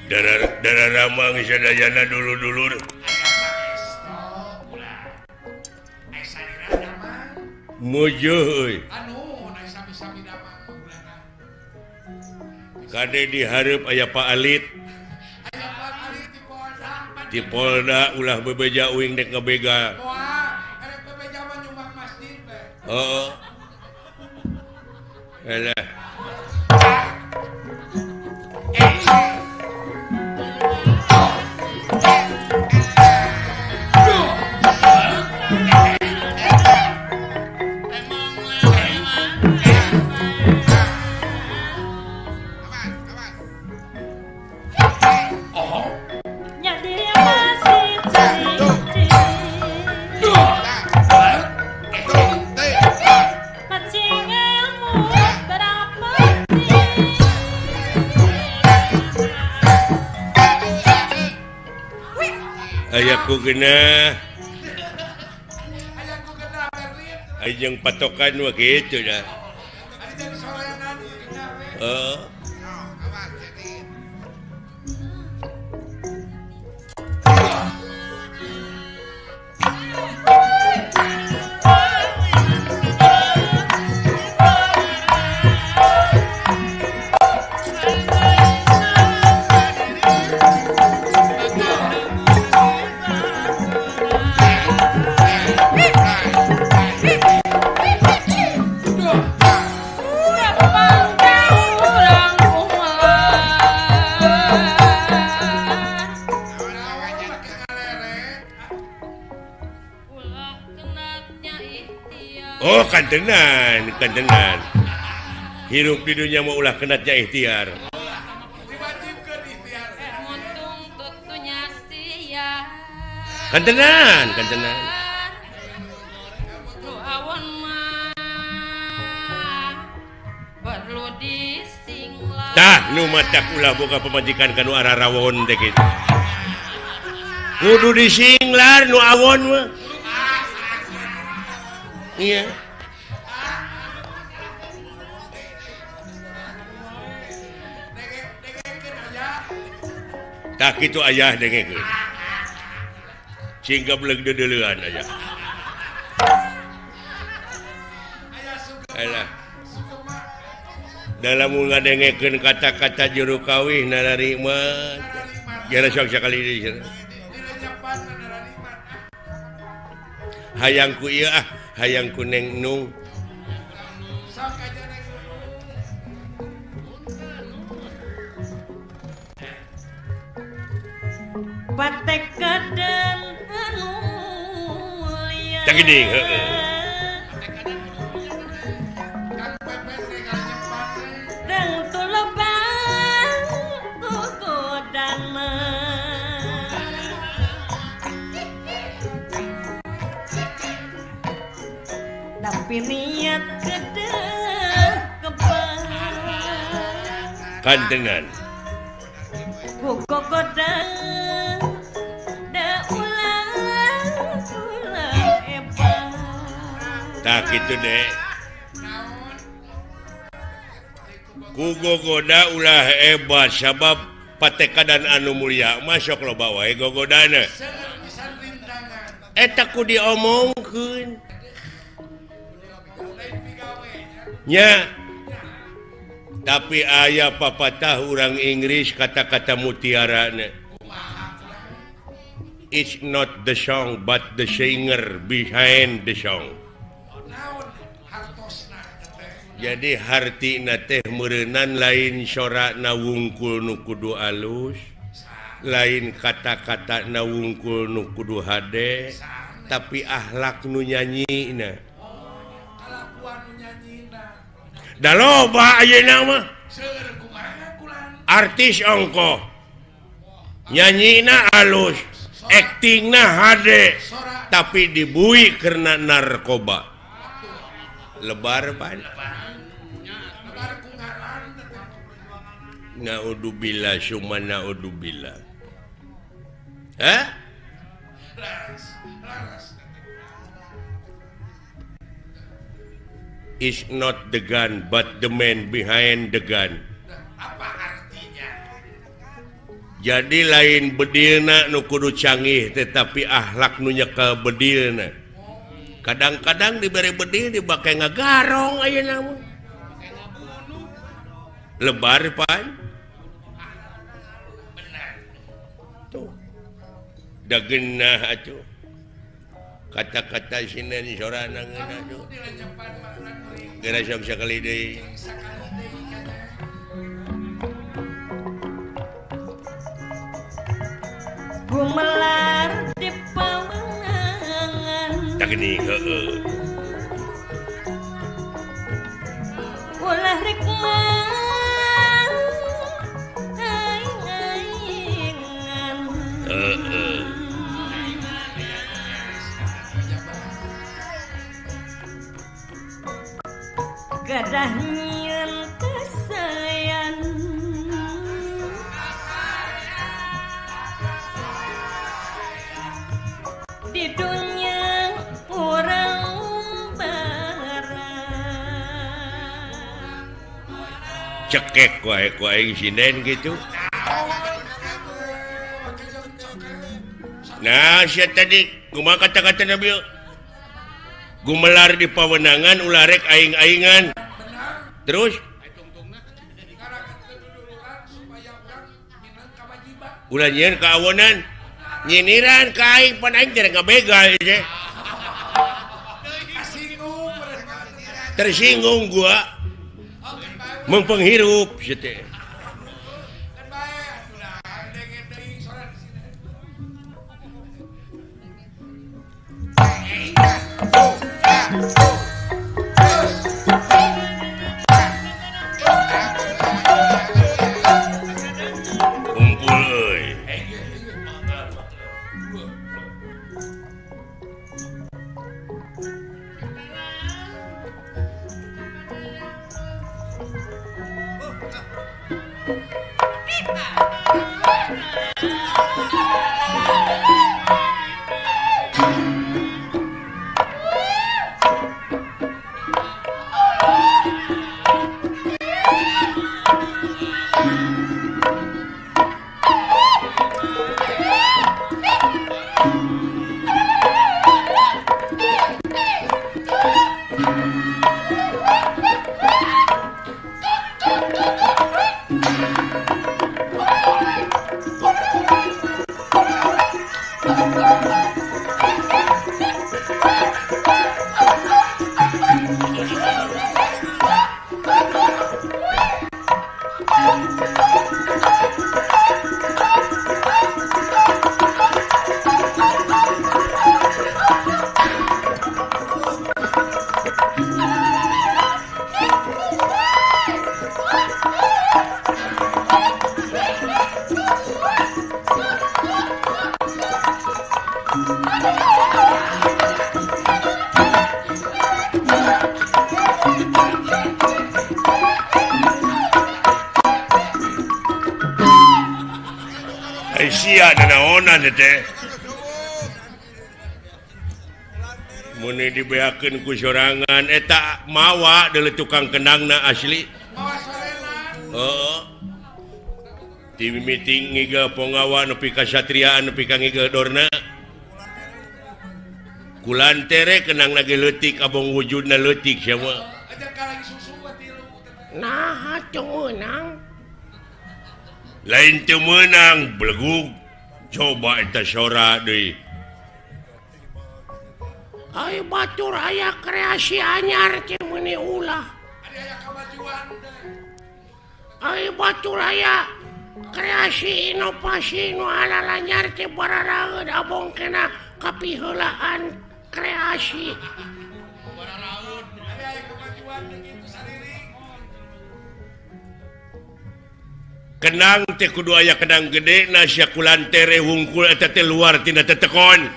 darah ramang sadayana dulu-dulur. Mujo euy. Kade dihareup aya Pak Alit. Di Polda ulah bebeja uing dek ngebega. Oh. Alah. Ayahku genah. Ajeng patokan mah kitu dah. Oh kantenan. Hirup di dunia mau ulah kenatnya ikhtiar. Kantenan. Tah nu matak ulah boga pemajikan kanu arah rawon teh kitu. Kudu disinglar nu awon mah. Iya. Tak itu ayah dengekeun. Singga beleg dedeleuan aya. Alah. Dalam ngadengekeun kata-kata juru kawih narima. Jara sok sakali deui. Hayangku ieu hayangku Neng Nung. Patek kaden anu mulia. Tak gini, heeh. Deng tuleban kugodana. Tapi niat kedeh kebal. Kantenan. Kugogodan. Tak gitu deh. Kugogoda ulah hebat sabab patekadan anu mulia masuk lo bawa gogodana. Eta ku diomongkeun. Nya. Tapi aya papatah urang Inggris kata-kata mutiarana. It's not the song but the singer behind the song. Jadi hartina teh meureunnan lain sorakna wungkul nu kudu alus, lain kata-kata na wungkul nu kudu hade, tapi akhlak nu nyanyina. Da loba ayeuna mah. Artis ongkoh. Nyanyina alus, aktingna hade, tapi dibui karena narkoba. Lebar pan. Naudzubillah summa naudzubillah. Hah? Is not the gun but the man behind the gun. Apa artinya? jadi lain bedilna nu kudu canggih tetapi akhlak nu nyekel bedilna kadang-kadang diberi bedil dipakai ngagarong ayeuna mah lebar pan tuh dageunah atuh kata-kata sinen sorana ngeunah tuh geura sok sakali deui gumelar di pawenangan tak geuning heueuh ulah rikman aing-aingan gadah nyieun kesayan di dunia orang barat cekek wae ku aing sinden gitu nah sia tadi kumaha kata-kata Nabi gumelar di pawenangan ulah rek aing-aingan terus ulah nyieun ka awonan nyiniran ka aing pan aing teh ngabegal teh tersinggung gua mempenghirup teh kumpul euy sia nanaonan teh mun dibeakeun ku sorangan eta mawa deuleu tukang kenangna asli heeh ti meeting ngiga pongawa nepi ka satriaan nepi ka ngiga dorna kulantere kenangna ge leutik abong wujudna leutik sia mah nah atuh meunang lain teu meunang belegug coba eta sora deui ai batur aya kreasi anyar teh meuni ulah aya kamajuan ai batur aya kreasi inovasi nu alalanyar teh bararaeud abong kena kapiheulaan kreasi bararaeud aya kamajuan kitu sariring kenang teh kudu aya kenang gede nasya kulantere wungkul eta teh luar tina tetekon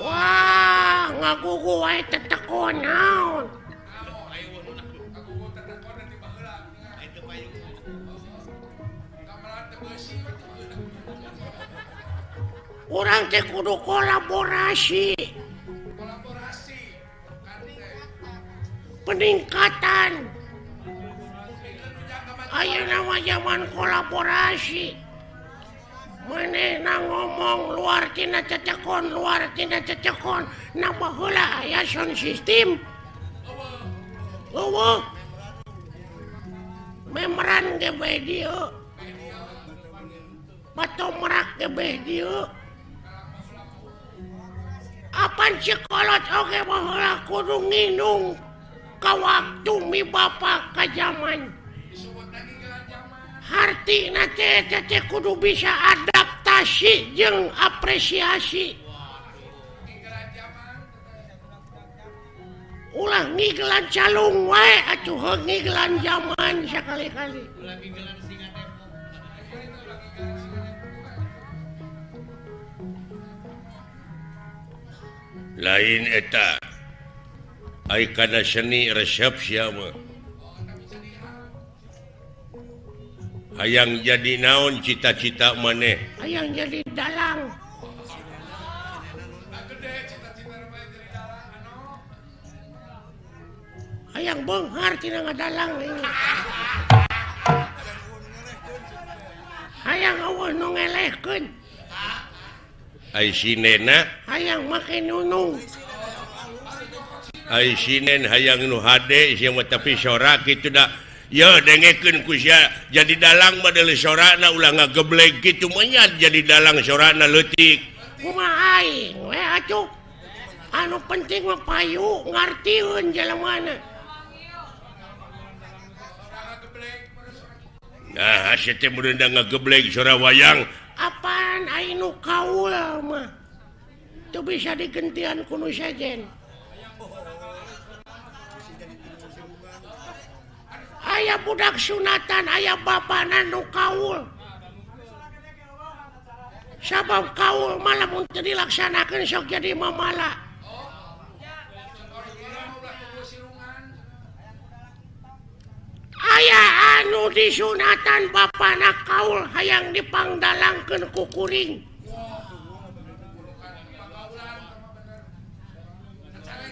wah ngagugu wae tetekon naon urang teh kudu kolaborasi peningkatan ayeuna mah zaman kolaborasi ngomong luar tina cecekon nambah heula aya sound system eueuh memeran ge bae dieu patomerak ge bae dieu apan cikolot oge mah heula kudu nginung ka waktu mi bapa ka zaman hartina teh kudu bisa adaptasi jeung apresiasi ulah ngiglan calung wae atuh ngiglan zaman sakali-kali lain eta ai kana seni resepsi mah hayang jadi naon cita-cita maneh hayang jadi dalang hayang beunghar tina ngadalang ini hayang eueuh nu ngelehkeun ai sinena hayang make nunung ai sinen hayang nu hade sia mah tapi sorak kitu da ya dengekeun ku sia jadi dalang mah deuleu sorakna ulah ngageblek kitu mah nya jadi dalang sorakna leutik kumaha aing we atuh anu penting mah payu ngartieun jelemana nah sia teh mun ngageblek sora wayang apaan aing nu kaul mah teu bisa digentian ku nu sejen aya budak sunatan aya bapana nu kaul sabab kaul malah mun teu dilaksanakeun sok jadi mamala aya anu disunatan bapana kaul hayang dipangdalangkeun ku kuring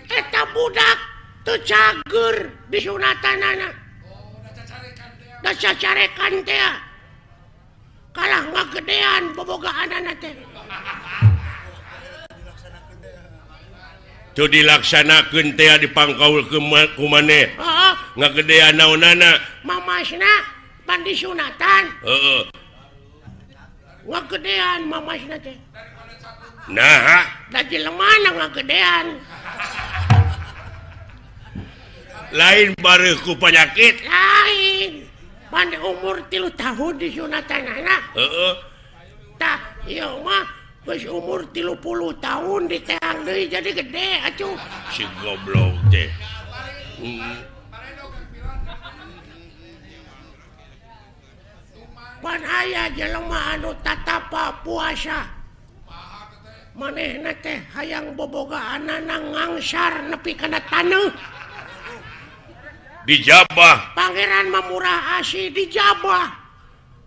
eta budak teu cager disunatanana da cacarekan teh kalah ngagedean bobogaanana teh tu dilaksanakeun teh dipangkaul ku maneh ngagedean naonana mamasna pan disunatan heeh ngagedean mamasna teh nah da jelemana ngagedean lain bareuh ku penyakit lain pan umur 3 tahun disunatanana heeh tah ieu mah geus umur 30 tahun diteang deui jadi gede atuh si goblok teh pan aya jelema anu tatapa puasa manehna teh hayang bobogaanana ngangsar nepi kana taneuh dijabah Pangeran Mamurah Asih dijabah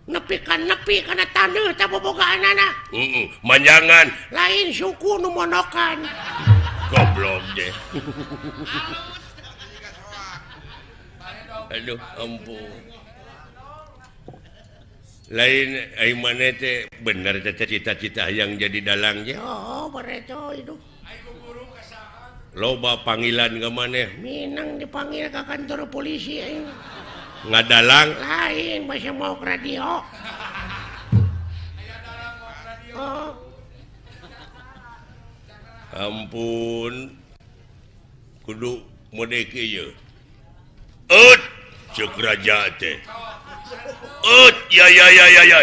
nepi kana taneuh teh bobogaanana manjangan lain suku nu monokan goblok deh aduh ampun lain ai maneh teh bener teh cita-cita hayang jadi dalang ge oh bareto itu loba panggilan ke maneh minang dipanggil ke kantor polisi ngadalang lain masih mau ke radio oh ampun kudu mode kieu cek raja teh ya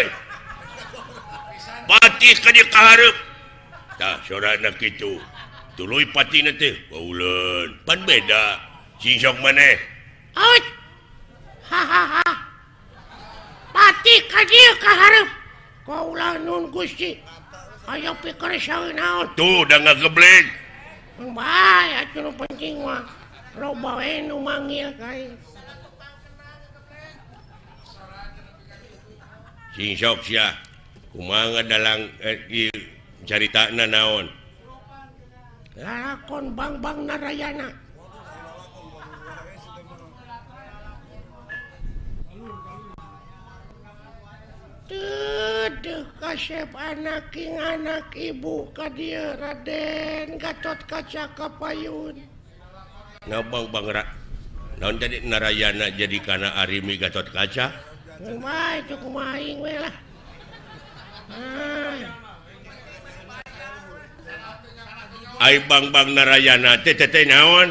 pati ka di kaharep tah sorana kitu tuluy patina teh bauleun pan beda cincok maneh hahaha pati ka dieu kaharep kaulah nun Gusti aya pikir saeunaon tuh da ngageblek bae atuh nu penting mah loba we nu manggil kae cincok sia kumaha ngadalang caritana naon lalakon Bang Narayana Kasep anak ibu ka dieu Raden Gatot Kaca Kapayun. Ngabang Bang naon jadi Narayana jadi kana Arimi Gatot Kaca? Kumaha itu kumaha aing we lah. Ai Bang Narayana teh naon?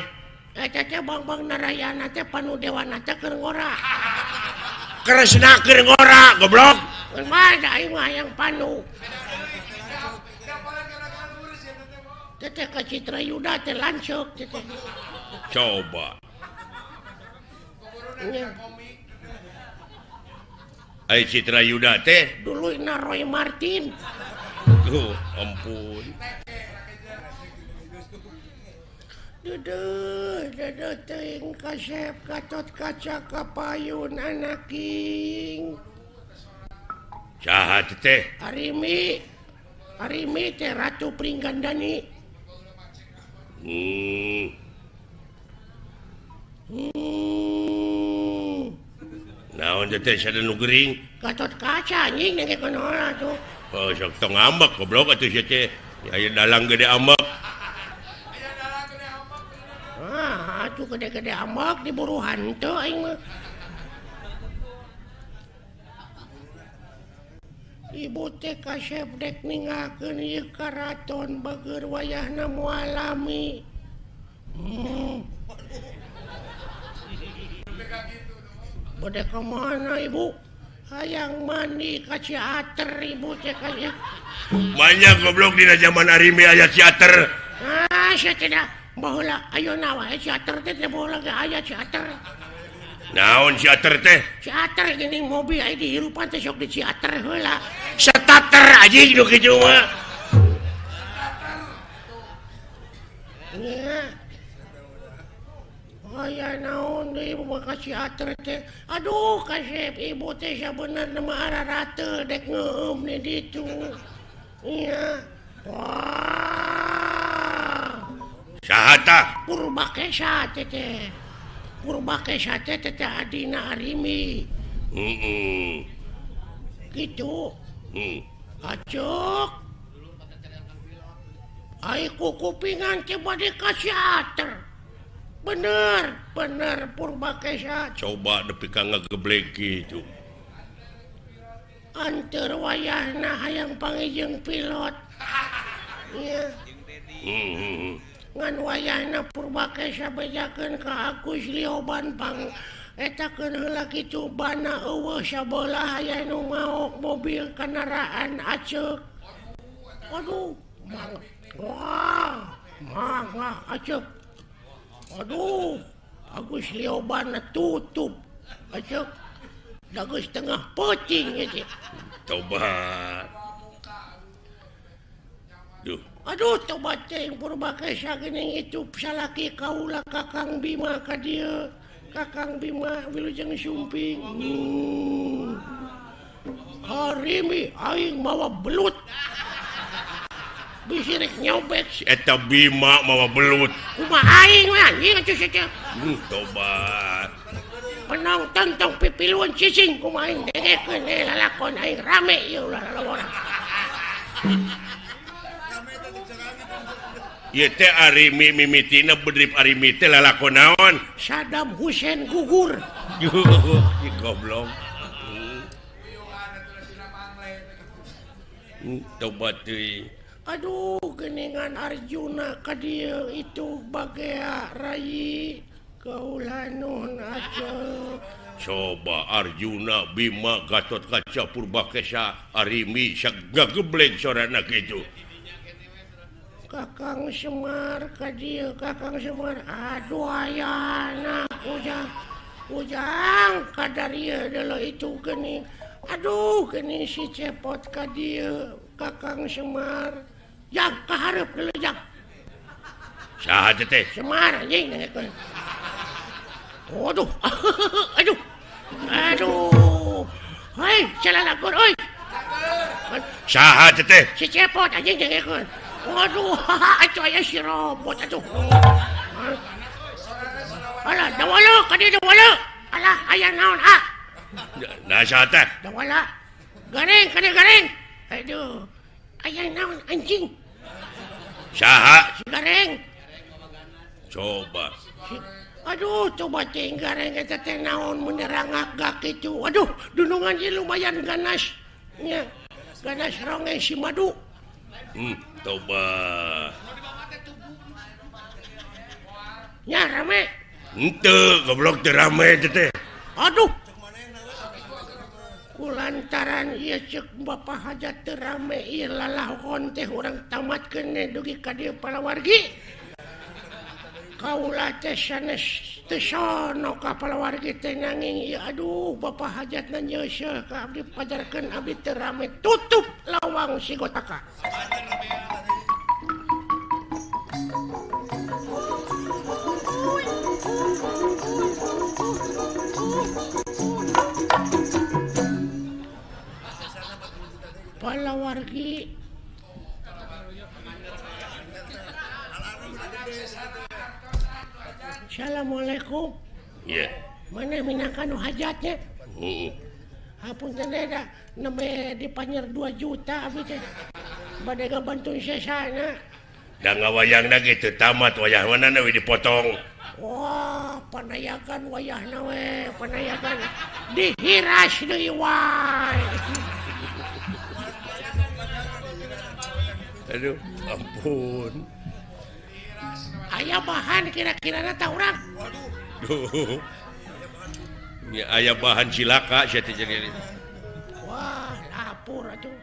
Eta teh Bang Narayana teh Panudewana teh keur ngora. Kresna keur ngora goblok. Kumaha aing mah yang Panu. Teteh ka Citra Yuda teh lanceuk teteh. Coba. Ai Citra Yuda teh Dulu Roy Martin. tuh ampun. Duduh teuing Kasep Gatot Kaca Kapayun anak king. Saha teh? Arimi teh Ratu Pringgandani. Naon teh sada nu gering? Gatot Kaca anjing nengke konola tuh. Oh, sok tong ambek goblok atuh sia teh. Aya dalang gede ambek. Atuh gede-gede ambek diburu hanteu aing mah. Ibu teh Kasep dek ninggalkeun ieu karaton bageur wayahna moal lami. Bade ka mana ibu? Hayang mandi ka Ciater ibu teh kaya. Banyak goblok dina zaman Arimi aya Ciater. Sia teh dah baheula ayeuna wae Ciater teh baheula ge aya Ciater. Naon Ciater teh? Ciater geuning mobil aya di hirupan teh sok di Ciater heula. Starter anjing nu kitu mah. Nya. Aya naon deui ibu mah ka Ciater teh. Aduh Kasep ibu teh sabenerna mah ararateul dek ngeueum di ditu. Iya. Wah. Saha tah? Purbakesa teh. Purbakesa teh adina Arimi. Gitu. Acuk. Ai kupingan teh bade ka Ciater. Bener Purbakesa. Coba nepi ka ngageblek kitu. Anteur wayahna hayang pangijeng pilot. Iya. Ngan wayahna Purbakesa bejakeun ka Agus Lioban pang etakeun heula kitu bana eueuh sabelah aya nu maok mobil kendaraan aceuk. Aduh, wah, aceuk. Aduh, Agus Lioban tutup aceuk. Dageus tengah peuting ieu. Tobat. Duh. Aduh, tobat teh Purbakesa geuning itu salaki kaula Kakang Bima ka dieu. Kakang Bima wilujeng sumping. Arimi aing mawa belut. Bisi rek nyobek. Eta Bima mawa belut. Kumaha aing we anjing atuh teh. Tobat. Penonton tong pipiluan cicing kumaha aing dengekeun lalakon aing rame ieu ulah orang. Ieu teh Arimi mimitina bedrip Arimi teh lalakon naon? Saddam Hussein gugur. Ih goblok. Tobat teuing. Aduh, geningan Arjuna ka dieu itu bagea Rai kaula nuhun aceuk. Coba Arjuna, Bima, Gatot Kaca, Purbakesa, Arimi gageblek sorana kitu. Kakang Semar ka dieu Kakang Semar. Aduh ayana ujang kadarieu deuleu itu geuning. Aduh geuning si cepot ka dieu Kakang Semar. Yang kaharep deuleu yang. Saha teh? Semar anjing dengekeun. Waduh. Aduh. Hei, calalakur euy. Saha teh? Si cepot anjing dengekeun. Waduh, atuh aya si robot atuh. Alah, dawala ka dieu dawala. Alah, aya naon ah? Nah saha teh? Dawala. Gareng, kada gareng. Aduh. Aya naon anjing? Saha? Si gareng. Coba. Aduh, coba cing gareng eta teh naon menerangak kitu. Aduh, dunungan ieu lumayan ganas. Nya. Ganas ronge si madu. Coba. Nya rame. Henteu, goblok teu rame teh. Aduh. Kulantaran ieu ceuk Bapak hajat teu rame ieu lalahkon teh urang tamatkeun dugi ka dieu palawargi. Kaula teh sanes teu sono ka palawargi teh nanging ieu aduh Bapak hajatna nyeuseul ka abdi pajarkeun abdi teu rame tutup lawang si Gotaka. Palawargi Assalamualaikum. Iya. Mana minakan hajatnya? Hapunten da nembe dipanyer 2 juta abdi teh. Bade ngabantuin sesana. Da ngawayangna gitu tamat wayah manana we dipotong. Wah, panayagan wayahna we, panayagan. Dihiras deui wae. Aduh, ampun. Aya bahan kira-kirana tah urang. Duh. Ya aya bahan cilaka sia teh jadi. Wah, lapur atuh.